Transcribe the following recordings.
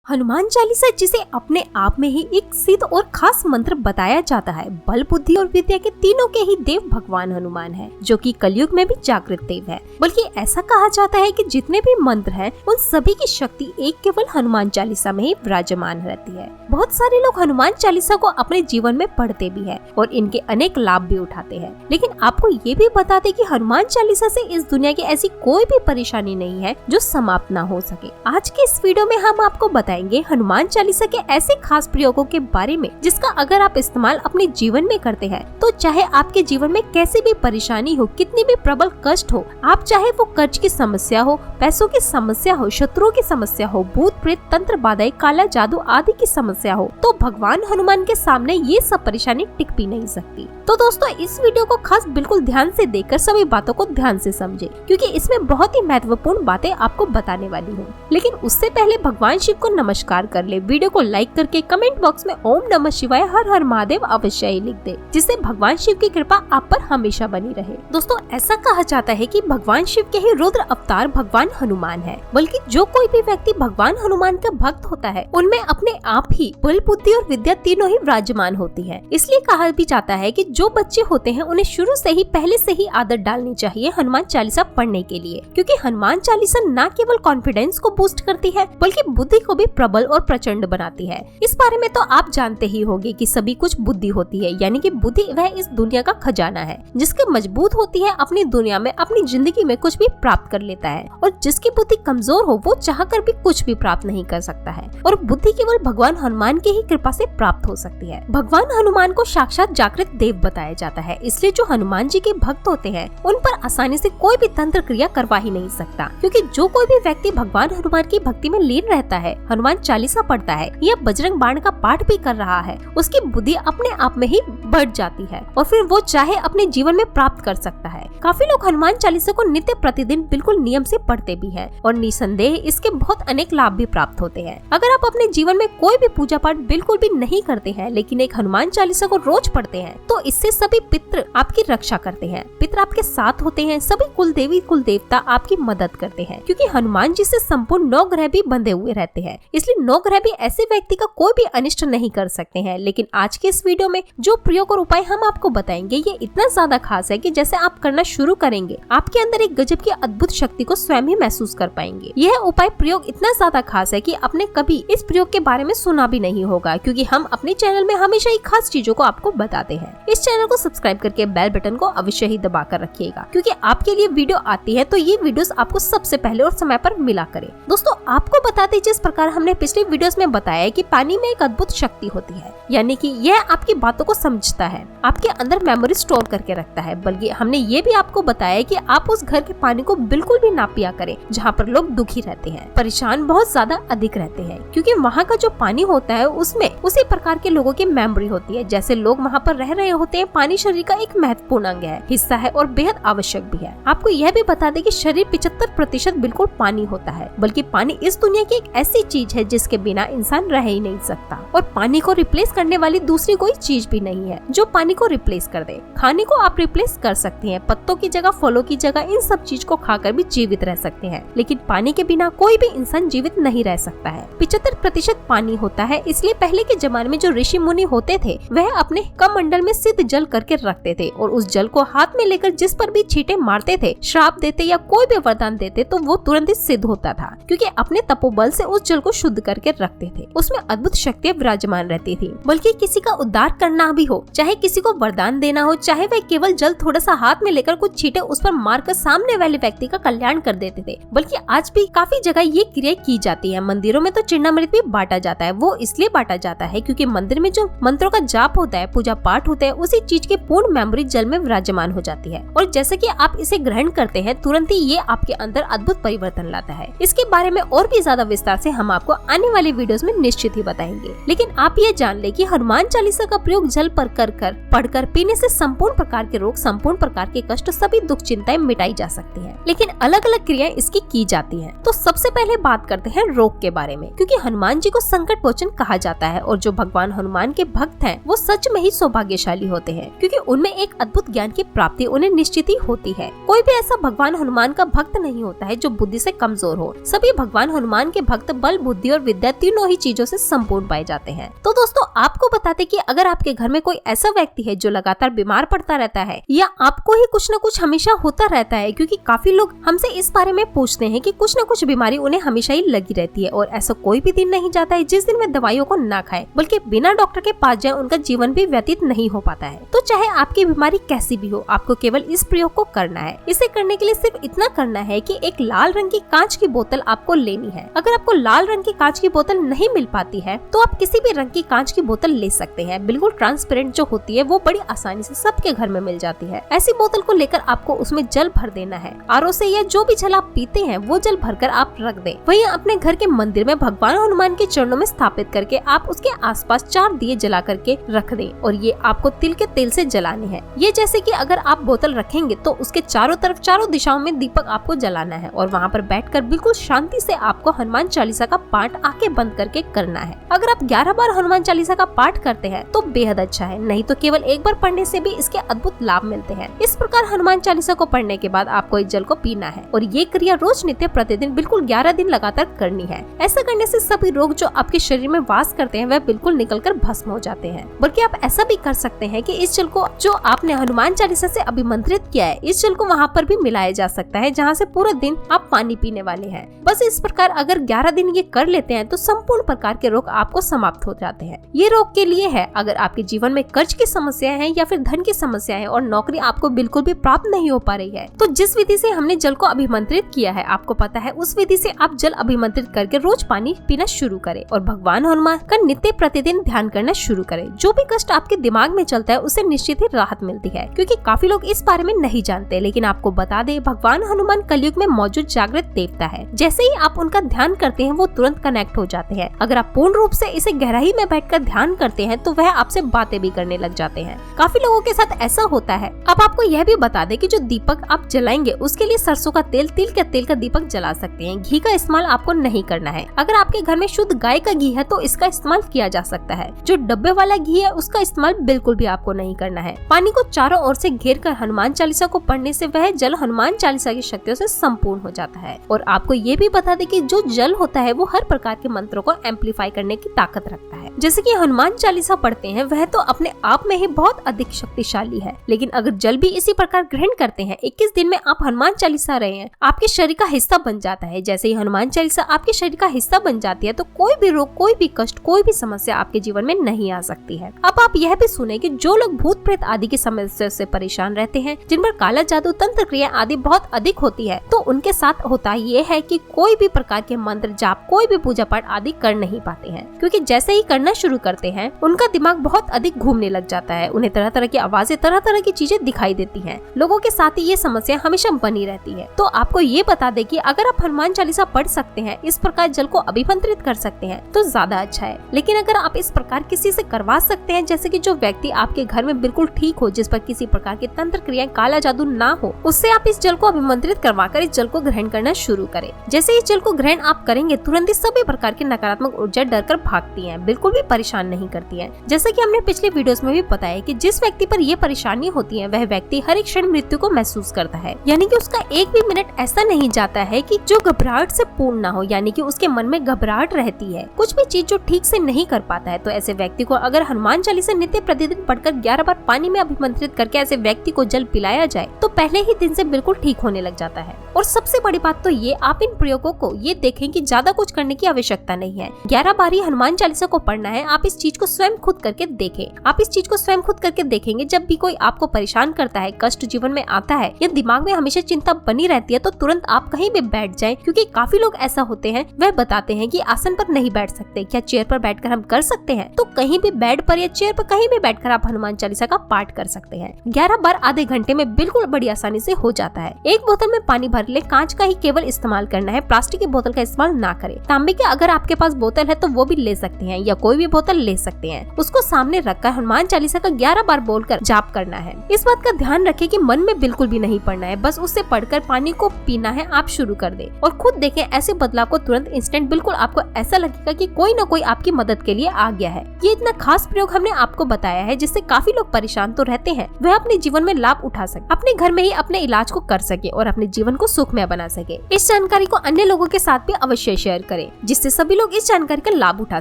हनुमान चालीसा, जिसे अपने आप में ही एक सिद्ध और खास मंत्र बताया जाता है, बल, बुद्धि और विद्या के तीनों के ही देव भगवान हनुमान है, जो कि कलयुग में भी जागृत देव है। बल्कि ऐसा कहा जाता है कि जितने भी मंत्र हैं, उन सभी की शक्ति एक केवल हनुमान चालीसा में ही विराजमान रहती है। बहुत सारे लोग हनुमान चालीसा को अपने जीवन में पढ़ते भी है और इनके अनेक लाभ भी उठाते हैं। लेकिन आपको ये भी बता दें कि हनुमान चालीसा से इस दुनिया की ऐसी कोई भी परेशानी नहीं है जो समाप्त ना हो सके। आज के इस वीडियो में हम आपको बताएंगे हनुमान चालीसा के ऐसे खास प्रयोगों के बारे में, जिसका अगर आप इस्तेमाल अपने जीवन में करते हैं तो चाहे आपके जीवन में कैसी भी परेशानी हो, कितनी भी प्रबल कष्ट हो, आप चाहे वो कर्ज की समस्या हो, पैसों की समस्या हो, शत्रुओं की समस्या हो, भूत प्रेत, तंत्र बाधाएं, काला जादू आदि की समस्या हो, तो भगवान हनुमान के सामने ये सब परेशानी टिक भी नहीं सकती। तो दोस्तों, इस वीडियो को खास बिल्कुल ध्यान से देखकर सभी बातों को ध्यान से समझे, क्योंकि इसमें बहुत ही महत्वपूर्ण बातें आपको बताने वाली हूँ। लेकिन उससे पहले भगवान शिव को नमस्कार कर ले। वीडियो को लाइक करके कमेंट बॉक्स में ओम नमः शिवाय, हर हर महादेव अवश्य ही लिख दे, जिससे भगवान शिव की कृपा आप पर हमेशा बनी रहे। दोस्तों, ऐसा कहा जाता है कि भगवान शिव के ही रुद्र अवतार भगवान हनुमान है। बल्कि जो कोई भी व्यक्ति भगवान हनुमान का भक्त होता है, उनमें अपने आप ही बल, बुद्धि और विद्या तीनों ही विराजमान होती है। इसलिए कहा भी जाता है कि जो बच्चे होते हैं उन्हें शुरू से ही पहले से ही आदत डालनी चाहिए हनुमान चालीसा पढ़ने के लिए, क्योंकि हनुमान चालीसा न केवल कॉन्फिडेंस को बूस्ट करती है बल्कि बुद्धि को भी प्रबल और प्रचंड बनाती है। इस बारे में तो आप जानते ही होंगे कि सभी कुछ बुद्धि होती है, यानी कि बुद्धि वह इस दुनिया का खजाना है, जिसके मजबूत होती है अपनी दुनिया में, अपनी जिंदगी में कुछ भी प्राप्त कर लेता है, और जिसकी बुद्धि कमजोर हो वो चाहकर भी कुछ भी प्राप्त नहीं कर सकता है। और बुद्धि केवल भगवान हनुमान की ही कृपा से प्राप्त हो सकती है। भगवान हनुमान को साक्षात जागृत देव बताया जाता है, इसलिए जो हनुमान जी के भक्त होते हैं उन पर आसानी से कोई भी तंत्र क्रिया करवा ही नहीं सकता, क्योंकि जो कोई भी व्यक्ति भगवान हनुमान की भक्ति में लीन रहता है, हनुमान चालीसा पढ़ता है या बजरंग बाण का पाठ भी कर रहा है, उसकी बुद्धि अपने आप में ही बढ़ जाती है और फिर वो चाहे अपने जीवन में प्राप्त कर सकता है। काफी लोग हनुमान चालीसा को नित्य प्रतिदिन बिल्कुल नियम से पढ़ते भी हैं और निसंदेह इसके बहुत अनेक लाभ भी प्राप्त होते हैं। अगर आप अपने जीवन में कोई भी पूजा पाठ बिल्कुल भी नहीं करते हैं, लेकिन एक हनुमान चालीसा को रोज पढ़ते हैं, तो इससे सभी पितृ आपकी रक्षा करते हैं, पितृ आपके साथ होते हैं, सभी कुल देवी कुल देवता आपकी मदद करते हैं, क्योंकि हनुमान जी से संपूर्ण 9 ग्रह भी बंधे हुए रहते हैं। इसलिए 9 ग्रह भी ऐसे व्यक्ति का कोई भी अनिष्ट नहीं कर सकते हैं। लेकिन आज के इस वीडियो में जो प्रयोग और उपाय हम आपको बताएंगे, ये इतना ज्यादा खास है कि जैसे आप करना शुरू करेंगे, आपके अंदर एक गजब की अद्भुत शक्ति को स्वयं ही महसूस कर पाएंगे। यह उपाय प्रयोग इतना ज्यादा खास है कि आपने कभी इस प्रयोग के बारे में सुना भी नहीं होगा, क्योंकि हम अपने चैनल में हमेशा ही खास चीजों को आपको बताते हैं। इस चैनल को सब्सक्राइब करके बेल बटन को अवश्य ही दबा कर रखिएगा, क्योंकि आपके लिए वीडियो आती है तो ये वीडियोस आपको सबसे पहले और समय पर मिला करे। दोस्तों, आपको बताते जिस प्रकार हमने पिछले वीडियोस में बताया है कि पानी में एक अद्भुत शक्ति होती है, यानी कि यह आपकी बातों को समझता है, आपके अंदर मेमोरी स्टोर करके रखता है। बल्कि हमने ये भी आपको बताया कि आप उस घर के पानी को बिल्कुल भी ना पिया करें जहाँ पर लोग दुखी रहते हैं, परेशान बहुत ज्यादा अधिक रहते हैं, क्योंकि वहाँ का जो पानी होता है उसमें उसी प्रकार के लोगों की मेमोरी होती है। जैसे लोग वहाँ पर रह रहे होते हैं, पानी शरीर का एक महत्वपूर्ण अंग है, हिस्सा है और बेहद आवश्यक भी है। आपको यह भी बता दें कि शरीर 75% बिल्कुल पानी होता है, बल्कि पानी इस दुनिया की एक ऐसी चीज है जिसके बिना इंसान रह ही नहीं सकता, और पानी को रिप्लेस करने वाली दूसरी कोई चीज भी नहीं है जो पानी को रिप्लेस कर दे। खाने को आप रिप्लेस कर सकते हैं, पत्तों की जगह, फलों की जगह, इन सब चीज को खाकर भी जीवित रह सकते हैं, लेकिन पानी के बिना कोई भी इंसान जीवित नहीं रह सकता है। 75% पानी होता है, इसलिए पहले के जमाने में जो ऋषि मुनि होते थे वह अपने कमंडल में सिद्ध जल करके रखते थे, और उस जल को हाथ में लेकर जिस पर भी छींटे मारते थे, श्राप देते या कोई भी वरदान देते, तो वो तुरंत ही सिद्ध होता था, क्योंकि अपने तपोबल से उस जल को शुद्ध करके रखते थे। उसमें अद्भुत शक्तियां विराजमान रहती थी। बल्कि किसी का उद्धार करना भी हो, चाहे किसी को वरदान देना हो, चाहे वह केवल जल थोड़ा सा हाथ में लेकर कुछ छींटे उस पर मारकर सामने वाले व्यक्ति का कल्याण कर देते थे। बल्कि आज भी काफी जगह ये क्रिया की जाती है। मंदिरों में तो चिन्नामृत भी बांटा जाता है। वो इसलिए बांटा जाता है क्योंकि मंदिर में जो मंत्रों का जाप होता है, पूजा पाठ होता है, उसी चीज की पूर्ण मेमोरी जल में विराजमान हो जाती है, और जैसे कि आप इसे ग्रहण करते हैं, तुरंत ही ये आपके अंदर अद्भुत परिवर्तन लाता है। इसके बारे में और भी ज्यादा विस्तार से हम आपको आने वाले वीडियोस में निश्चित ही बताएंगे। लेकिन आप ये जान ले कि हनुमान चालीसा का प्रयोग जल पर कर पढ़कर पीने से संपूर्ण प्रकार के रोग, संपूर्ण प्रकार के कष्ट, सभी दुख चिंताएं मिटाई जा सकती हैं। लेकिन अलग अलग क्रियाएं इसकी की जाती हैं। तो सबसे पहले बात करते हैं रोग के बारे में, क्योंकि हनुमान जी को संकट मोचन कहा जाता है, और जो भगवान हनुमान के भक्त हैं वो सच में ही सौभाग्यशाली होते हैं, क्योंकि उनमें एक अद्भुत ज्ञान की प्राप्ति उन्हें निश्चित ही होती है। कोई भी ऐसा भगवान हनुमान का भक्त नहीं होता है जो बुद्धि से कमजोर हो। सभी भगवान हनुमान के भक्त बल, बुद्धि बुद्धि और विद्या तीनों ही चीजों से संपूर्ण पाए जाते हैं। तो दोस्तों आपको बताते कि अगर आपके घर में कोई ऐसा व्यक्ति है जो लगातार बीमार पड़ता रहता है या आपको ही कुछ न कुछ हमेशा होता रहता है, क्योंकि काफी लोग हमसे इस बारे में पूछते हैं कि कुछ न कुछ बीमारी उन्हें हमेशा ही लगी रहती है और ऐसा कोई भी दिन नहीं जाता है जिस दिन वे दवाइयों को ना खाए, बल्कि बिना डॉक्टर के पास जाए उनका जीवन भी व्यतीत नहीं हो पाता है। तो चाहे आपकी बीमारी कैसी भी हो, आपको केवल इस प्रयोग को करना है। इसे करने के लिए सिर्फ इतना करना है कि एक लाल रंग की कांच की बोतल आपको लेनी है। अगर आपको लाल रंग की कांच की बोतल नहीं मिल पाती है तो आप किसी भी रंग की कांच की बोतल ले सकते हैं। बिल्कुल ट्रांसपेरेंट जो होती है वो बड़ी आसानी से सबके घर में मिल जाती है। ऐसी बोतल को लेकर आपको उसमें जल भर देना है। आरओ से या जो भी जल आप पीते हैं वो जल भरकर आप रख दें। वहीं अपने घर के मंदिर में भगवान हनुमान के चरणों में स्थापित करके आप उसके आसपास 4 दिए जला करके रख दें और ये आपको तिल के तेल से जलाने हैं। ये जैसे कि अगर आप बोतल रखेंगे तो उसके चारों तरफ चारों दिशाओं में दीपक आपको जलाना है और वहाँ पर बैठकर बिल्कुल शांति से आपको हनुमान चालीसा का पाठ आंखें बंद करके करना है। अगर आप 11 बार हनुमान चालीसा का पाठ करते हैं तो बेहद अच्छा है, नहीं तो केवल एक बार पढ़ने से भी इसके अद्भुत लाभ मिलते हैं। इस प्रकार हनुमान चालीसा को पढ़ने के बाद आपको इस जल को पीना है और ये क्रिया रोज नित्य प्रतिदिन बिल्कुल 11 दिन लगातार करनी है। ऐसा करने से सभी रोग जो आपके शरीर में वास करते हैं वह बिल्कुल निकलकर भस्म हो जाते हैं। बल्कि आप ऐसा भी कर सकते हैं कि इस जल को जो आपने हनुमान चालीसा से अभिमंत्रित किया है, इस जल को वहाँ पर भी मिलाया जा सकता है जहाँ से पूरा दिन आप पानी पीने वाले हैं। बस इस प्रकार अगर 11 दिन ये कर लेते हैं तो संपूर्ण प्रकार के रोग आपको समाप्त हो जाते हैं। ये रोग के लिए है अगर आपके जीवन में कर्ज की समस्या है या फिर धन की समस्या है और नौकरी आपको बिल्कुल भी प्राप्त नहीं हो पा रही है, तो जिस विधि से हमने जल को अभिमंत्रित किया है आपको पता है, उस विधि से आप जल अभिमंत्रित करके रोज पानी पीना शुरू करें और भगवान हनुमान का नित्य प्रतिदिन ध्यान करना शुरू करें। जो भी कष्ट आपके दिमाग में चलता है उससे निश्चित ही राहत मिलती है, क्योंकि काफी लोग इस बारे में नहीं जानते। लेकिन आपको बता दे, भगवान हनुमान कलयुग में मौजूद जागृत देवता है। जैसे ही आप उनका ध्यान करते हैं वो तुरंत कनेक्ट हो जाते हैं। अगर आप पूर्ण रूप से इसे गहराई में बैठकर ध्यान करते हैं तो वह आपसे बातें भी करने लग जाते हैं। काफी लोगों के साथ ऐसा होता है। अब आपको यह भी बता दे कि जो दीपक आप जलाएंगे उसके लिए सरसों का तेल, तिल के तेल का दीपक जला सकते हैं। घी का इस्तेमाल आपको नहीं करना है। अगर आपके घर में शुद्ध गाय का घी है तो इसका इस्तेमाल किया जा सकता है। जो डब्बे वाला घी है उसका इस्तेमाल बिल्कुल भी आपको नहीं करना है। पानी को चारों ओर से घेर कर हनुमान चालीसा को पढ़ने से वह जल हनुमान चालीसा की शक्तियों से संपूर्ण हो जाता है। और आपको ये भी बता दे कि जो जल होता है वो हर प्रकार के मंत्रों को एम्पलीफाई करने की ताकत रखता है। जैसे कि हनुमान चालीसा पढ़ते हैं वह तो अपने आप में ही बहुत अधिक शक्तिशाली है, लेकिन अगर जल भी इसी प्रकार ग्रहण करते हैं, 21 दिन में आप हनुमान चालीसा रहे हैं, आपके शरीर का हिस्सा बन जाता है। जैसे ही हनुमान चालीसा आपके शरीर का हिस्सा बन जाती है तो कोई भी रोग, कोई भी कष्ट, कोई भी समस्या आपके जीवन में नहीं आ सकती है। अब आप यह भी सुने कि जो लोग भूत प्रेत आदि की समस्या से परेशान रहते हैं, जिन पर काला जादू, तंत्र क्रिया आदि बहुत अधिक होती है, तो उनके साथ होता ये है कि कोई भी प्रकार के मंत्र जाप, कोई भी पूजा पाठ आदि कर नहीं पाते हैं, क्योंकि जैसे ही करना शुरू करते हैं उनका दिमाग बहुत अधिक घूमने लग जाता है। उन्हें तरह तरह की आवाजें, तरह तरह की चीजें दिखाई देती हैं। लोगों के साथ ही ये समस्या हमेशा बनी रहती है। तो आपको ये बता दे कि अगर आप हनुमान चालीसा पढ़ सकते हैं, इस प्रकार जल को अभिमंत्रित कर सकते हैं तो ज्यादा अच्छा है। लेकिन अगर आप इस प्रकार किसी से करवा सकते हैं, जैसे कि जो व्यक्ति आपके घर में बिल्कुल ठीक हो, जिस पर किसी प्रकार की तंत्र क्रियाएं, काला जादू ना हो, उससे आप इस जल को अभिमंत्रित करवाकर इस जल को ग्रहण करना शुरू करें। जैसे इस जल को ग्रहण आप करेंगे तुरंत ही सभी प्रकार की नकारात्मक ऊर्जा डर कर भागती है, बिल्कुल भी परेशान नहीं करती है। जैसे कि हमने पिछले वीडियोस में भी बताया कि जिस व्यक्ति पर ये परेशानी होती है वह व्यक्ति हर एक क्षण मृत्यु को महसूस करता है, यानी कि उसका एक भी मिनट ऐसा नहीं जाता है कि जो घबराहट से पूर्ण ना हो, यानी कि उसके मन में घबराहट रहती है, कुछ भी चीज जो ठीक से नहीं कर पाता है। तो ऐसे व्यक्ति को अगर हनुमान चालीसा नित्य प्रतिदिन पढ़कर 11 बार पानी में अभिमंत्रित करके ऐसे व्यक्ति को जल पिलाया जाए तो पहले ही दिन से बिल्कुल ठीक होने लग जाता है। और सबसे बड़ी बात तो ये, आप इन प्रयोगों को ये देखें कि ज्यादा कुछ करने की आवश्यकता नहीं है। 11 बार ही हनुमान चालीसा को पढ़ना है। आप इस चीज को स्वयं खुद करके देखें। आप इस चीज को स्वयं खुद करके देखेंगे, जब भी कोई आपको परेशान करता है, कष्ट जीवन में आता है या दिमाग में हमेशा चिंता बनी रहती है, तो तुरंत आप कहीं भी बैठ जाएं, क्योंकि काफी लोग ऐसा होते हैं, वह बताते हैं कि आसन पर नहीं बैठ सकते, क्या चेयर पर बैठकर हम कर सकते हैं? तो कहीं भी बेड पर या चेयर पर कहीं भी बैठकर आप हनुमान चालीसा का पाठ कर सकते हैं। 11 बार आधे घंटे में बिल्कुल बड़ी आसानी से हो जाता है। एक बोतल में पानी भर ले, कांच का ही केवल इस्तेमाल करना है, प्लास्टिक की बोतल का इस्तेमाल ना करें। तांबे की अगर आपके पास बोतल है तो वो भी ले सकते हैं, या कोई भी बोतल ले सकते हैं। उसको सामने रखकर हनुमान चालीसा का 11 बार बोलकर जाप करना है। इस बात का ध्यान रखें कि मन में बिल्कुल भी नहीं पड़ना है, बस उससे पढ़कर पानी को पीना है। आप शुरू कर दे और खुद देखें ऐसे बदलाव को तुरंत, इंस्टेंट, बिल्कुल आपको ऐसा लगेगा कि कोई न कोई आपकी मदद के लिए आ गया है। ये इतना खास प्रयोग हमने आपको बताया है जिससे काफी लोग परेशान तो रहते हैं, वह अपने जीवन में लाभ उठा सके, अपने घर में ही अपने इलाज को कर सके और अपने जीवन को सुखमय बना सके। इस जानकारी को अन्य लोगों के साथ भी अवश्य शेयर करें, जिससे सभी लोग इस जानकारी का लाभ उठा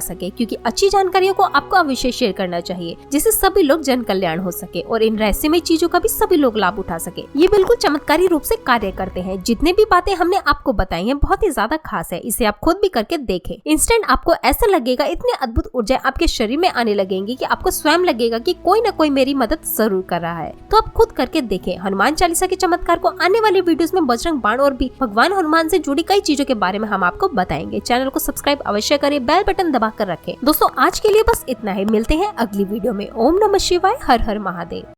सके, क्योंकि अच्छी जानकारियों को आपको अवश्य शेयर करना चाहिए, जिससे सभी लोग जन कल्याण हो सके और इन रहस्यमय चीजों का भी सभी लोग लाभ उठा सके। ये बिल्कुल चमत्कारी रूप से कार्य करते हैं। जितने भी बातें हमने आपको बताई हैं बहुत ही ज्यादा खास है, इसे आप खुद भी करके देखें। इंस्टेंट आपको ऐसा लगेगा, इतने अद्भुत ऊर्जा आपके शरीर में आने लगेंगी कि आपको स्वयं लगेगा कि कोई न कोई मेरी मदद जरूर कर रहा है। तो आप खुद करके देखें। हनुमान चालीसा के चमत्कार को आने वाले वीडियोस में बजरंग बाण और भी भगवान हनुमान से जुड़ी कई चीजों के बारे में हम आपको बताएंगे। चैनल को सब्सक्राइब अवश्य करें, बेल बटन दबा कर रखें। दोस्तों आज के लिए बस इतना ही, मिलते हैं अगली वीडियो में। ओम नमः शिवाय, हर हर महादेव।